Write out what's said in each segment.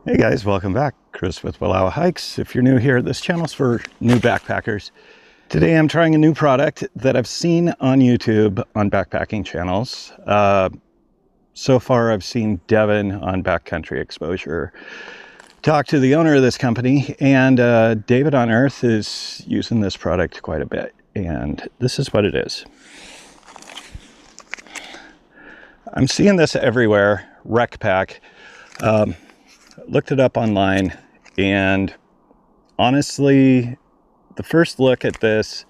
Hey guys, welcome back. Chris with Wallowa Hikes. If you're new here, this channel's for new backpackers. Today I'm trying a new product that I've seen on YouTube on backpacking channels. So far I've seen Devin on Backcountry Exposure talk to the owner of this company, and David on Earth is using this product quite a bit. And this is what it is. I'm seeing this everywhere, Rec Pak. Looked it up online, and honestly, the first look at this,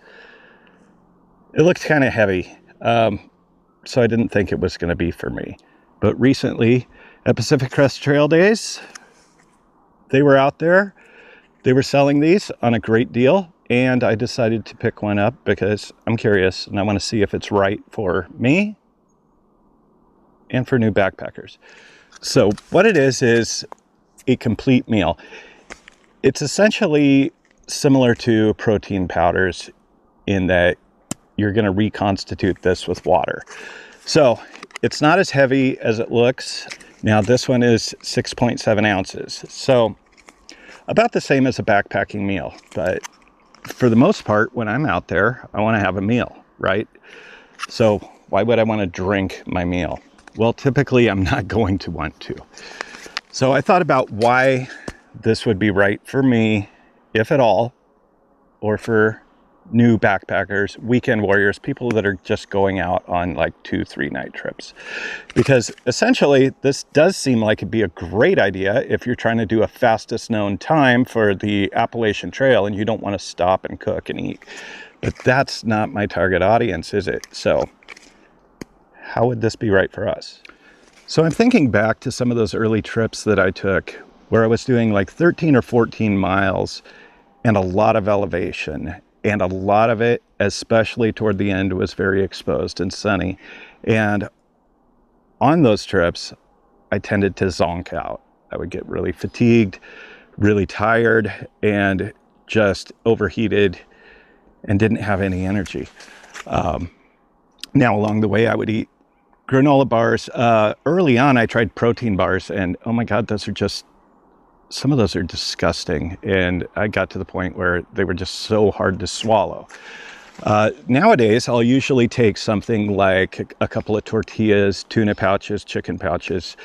it looked kind of heavy, so I didn't think it was going to be for me. But recently at Pacific Crest Trail Days, they were out there, they were selling these on a great deal, and I decided to pick one up because I'm curious and I want to see if it's right for me and for new backpackers. So what it is a complete meal. It's essentially similar to protein powders in that you're going to reconstitute this with water. So it's not as heavy as it looks. Now this one is 6.7 ounces. So about the same as a backpacking meal. But for the most part, when I'm out there, I want to have a meal, right? So why would I want to drink my meal? Well, typically I'm not going to want to. So I thought about why this would be right for me, if at all, or for new backpackers, weekend warriors, people that are just going out on like 2-3 night trips. Because essentially this does seem like it'd be a great idea if you're trying to do a fastest known time for the Appalachian Trail and you don't want to stop and cook and eat. But that's not my target audience, is it? So how would this be right for us? So I'm thinking back to some of those early trips that I took where I was doing like 13 or 14 miles and a lot of elevation, and a lot of it, especially toward the end, was very exposed and sunny. And on those trips, I tended to zonk out. I would get really fatigued, really tired, and just overheated and didn't have any energy. Now along the way, I would eat granola bars. Early on, I tried protein bars, and oh my God, some of those are disgusting. And I got to the point where they were just so hard to swallow. Nowadays, I'll usually take something like a couple of tortillas, tuna pouches, chicken pouches,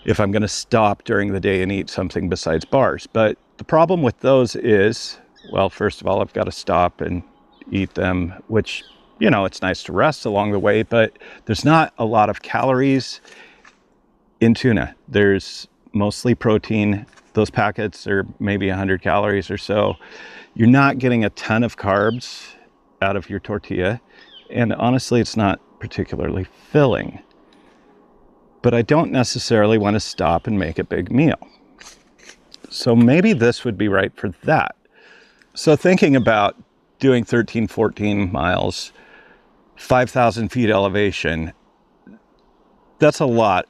if I'm going to stop during the day and eat something besides bars. But the problem with those is, well, first of all, I've got to stop and eat them, which, you know, it's nice to rest along the way, but there's not a lot of calories in tuna. There's mostly protein. Those packets are maybe 100 calories or so. You're not getting a ton of carbs out of your tortilla. And honestly, it's not particularly filling. But I don't necessarily want to stop and make a big meal. So maybe this would be right for that. So thinking about doing 13, 14 miles, 5,000 feet elevation, that's a lot.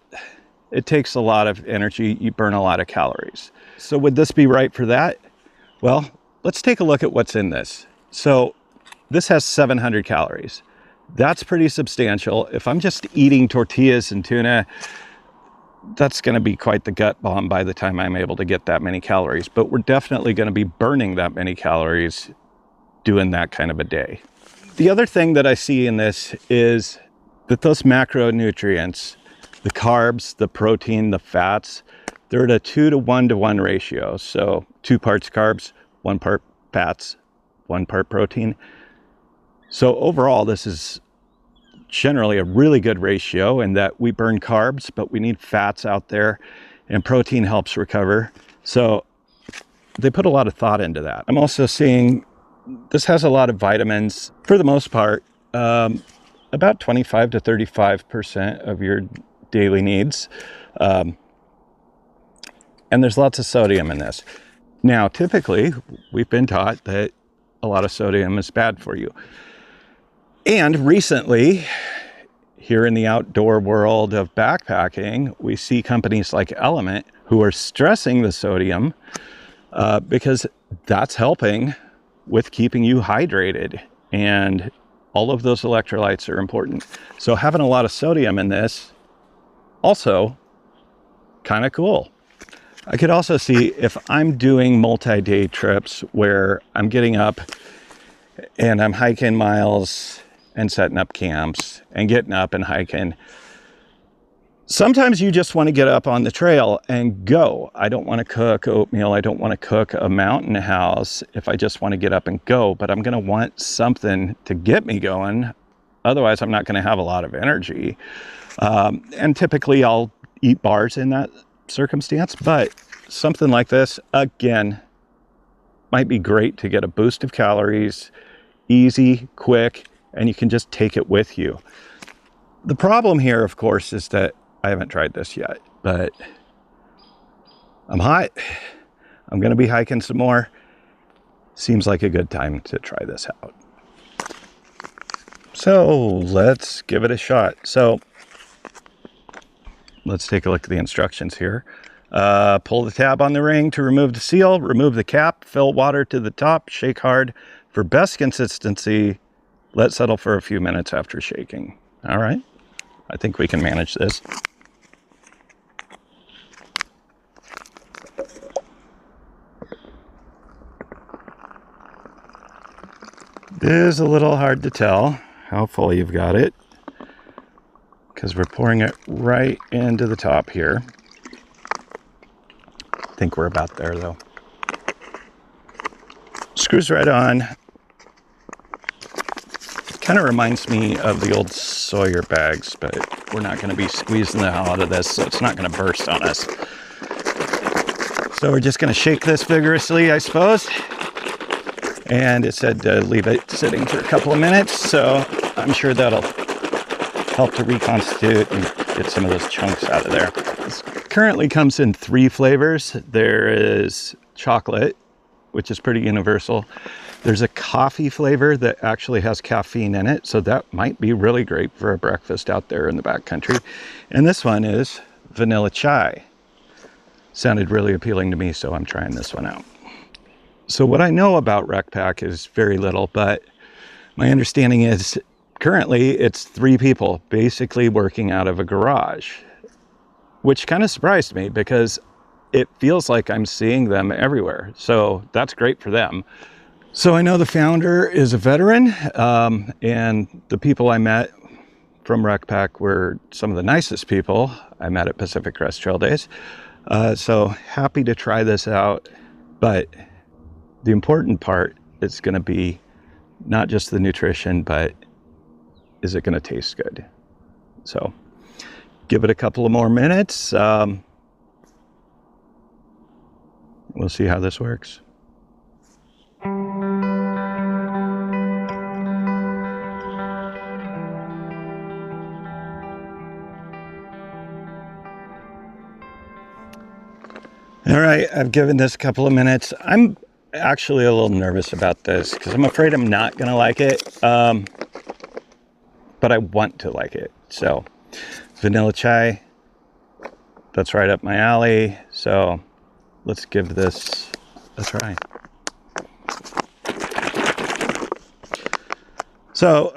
It takes a lot of energy. You burn a lot of calories. So would this be right for that? Well, let's take a look at what's in this. So this has 700 calories. That's pretty substantial. If I'm just eating tortillas and tuna, that's going to be quite the gut bomb by the time I'm able to get that many calories. But we're definitely going to be burning that many calories doing that kind of a day. The other thing that I see in this is that those macronutrients, the carbs, the protein, the fats, they're at a 2 to 1 to 1 ratio. So 2 parts carbs, 1 part fats, 1 part protein. So overall, this is generally a really good ratio in that we burn carbs, but we need fats out there, and protein helps recover. So they put a lot of thought into that. I'm also seeing this has a lot of vitamins. For the most part, about 25 to 35% of your daily needs. And there's lots of sodium in this. Now, typically, we've been taught that a lot of sodium is bad for you. And recently, here in the outdoor world of backpacking, we see companies like Element who are stressing the sodium because that's helping with keeping you hydrated, and all of those electrolytes are important. So having a lot of sodium in this, also kind of cool. I could also see if I'm doing multi-day trips where I'm getting up and I'm hiking miles and setting up camps and getting up and hiking. Sometimes you just want to get up on the trail and go. I don't want to cook oatmeal. I don't want to cook a mountain house if I just want to get up and go, but I'm going to want something to get me going. Otherwise, I'm not going to have a lot of energy. And typically I'll eat bars in that circumstance, but something like this, again, might be great to get a boost of calories, easy, quick, and you can just take it with you. The problem here, of course, is that I haven't tried this yet, but I'm hot. I'm going to be hiking some more. Seems like a good time to try this out. So let's give it a shot. So let's take a look at the instructions here. Pull the tab on the ring to remove the seal, remove the cap, fill water to the top, shake hard for best consistency. Let settle for a few minutes after shaking. All right, I think we can manage this. It is a little hard to tell how full you've got it because we're pouring it right into the top here. I think we're about there though. Screws right on. Kind of reminds me of the old Sawyer bags, but we're not going to be squeezing the hell out of this, so it's not going to burst on us. So we're just going to shake this vigorously, I suppose. And it said to leave it sitting for a couple of minutes, so I'm sure that'll help to reconstitute and get some of those chunks out of there. This currently comes in 3 flavors. There is chocolate, which is pretty universal. There's a coffee flavor that actually has caffeine in it, so that might be really great for a breakfast out there in the backcountry. And this one is vanilla chai. Sounded really appealing to me, so I'm trying this one out. So what I know about Rec Pak is very little, but my understanding is currently it's 3 people basically working out of a garage, which kind of surprised me because it feels like I'm seeing them everywhere. So that's great for them. So I know the founder is a veteran, and the people I met from Rec Pak were some of the nicest people I met at Pacific Crest Trail Days. So happy to try this out, but the important part is going to be not just the nutrition, but is it going to taste good? So give it a couple of more minutes. We'll see how this works. All right, I've given this a couple of minutes. I'm actually a little nervous about this because I'm afraid I'm not going to like it, but I want to like it. So vanilla chai, that's right up my alley. So let's give this a try. So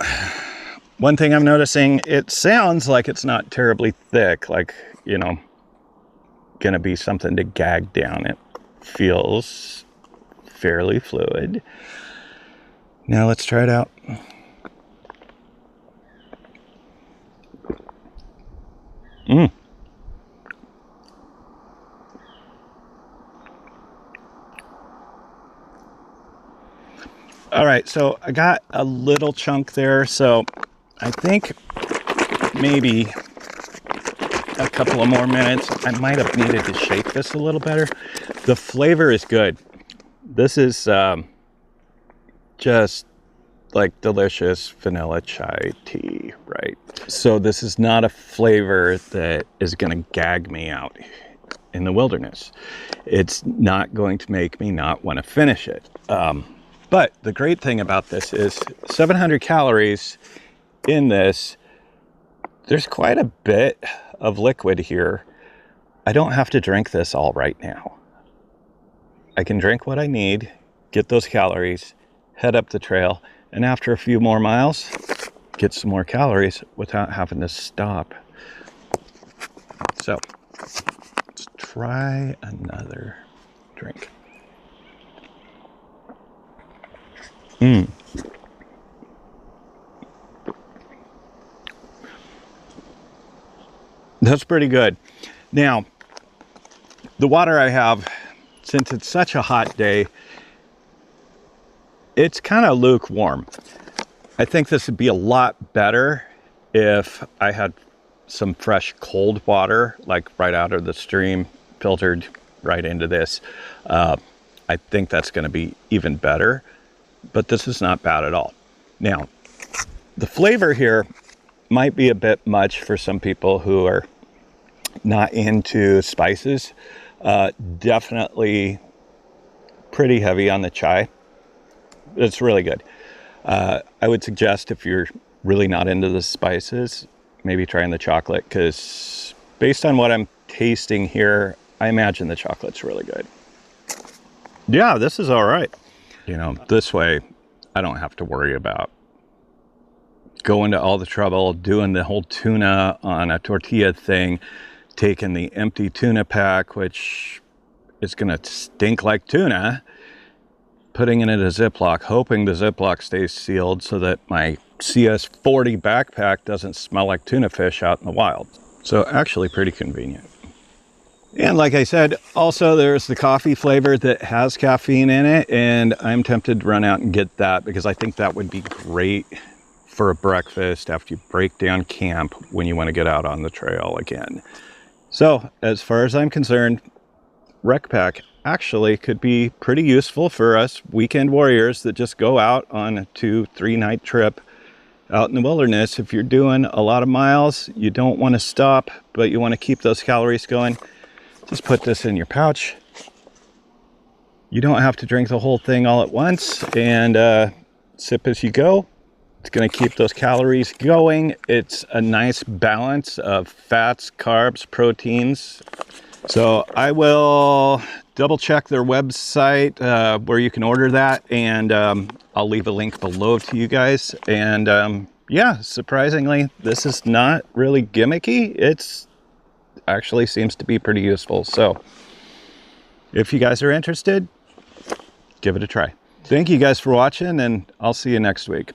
one thing I'm noticing, it sounds like it's not terribly thick, like, you know, gonna be something to gag down. It feels fairly fluid. Now let's try it out. All right, so I got a little chunk there, so I think maybe a couple of more minutes. I might have needed to shake this a little better. The flavor is good. This is just like delicious vanilla chai tea, right? So this is not a flavor that is going to gag me out in the wilderness. It's not going to make me not want to finish it. But the great thing about this is 700 calories in this. There's quite a bit of liquid here. I don't have to drink this all right now. I can drink what I need, get those calories, head up the trail, and after a few more miles, get some more calories without having to stop. So let's try another drink. That's pretty good. Now, the water I have, since it's such a hot day, it's kind of lukewarm. I think this would be a lot better if I had some fresh cold water, like right out of the stream, filtered right into this. I think that's going to be even better, but this is not bad at all. Now, the flavor here might be a bit much for some people who are not into spices. Definitely pretty heavy on the chai. It's really good. I would suggest if you're really not into the spices, maybe trying the chocolate, because based on what I'm tasting here, I imagine the chocolate's really good. Yeah, this is all right. You know, this way I don't have to worry about going to all the trouble, doing the whole tuna on a tortilla thing, taking the empty tuna pack, which is gonna stink like tuna, putting it in a Ziploc, hoping the Ziploc stays sealed so that my CS40 backpack doesn't smell like tuna fish out in the wild. So actually pretty convenient. And like I said, also there's the coffee flavor that has caffeine in it, and I'm tempted to run out and get that because I think that would be great for a breakfast after you break down camp when you want to get out on the trail again. So as far as I'm concerned, Rec Pak actually could be pretty useful for us weekend warriors that just go out on a 2-3 night trip out in the wilderness. If you're doing a lot of miles, you don't want to stop, but you want to keep those calories going, just put this in your pouch. You don't have to drink the whole thing all at once, and sip as you go. It's going to keep those calories going. It's a nice balance of fats, carbs, proteins. So I will double check their website where you can order that, and I'll leave a link below to you guys. And yeah, surprisingly, this is not really gimmicky. It's actually seems to be pretty useful. So if you guys are interested, give it a try. Thank you guys for watching, and I'll see you next week.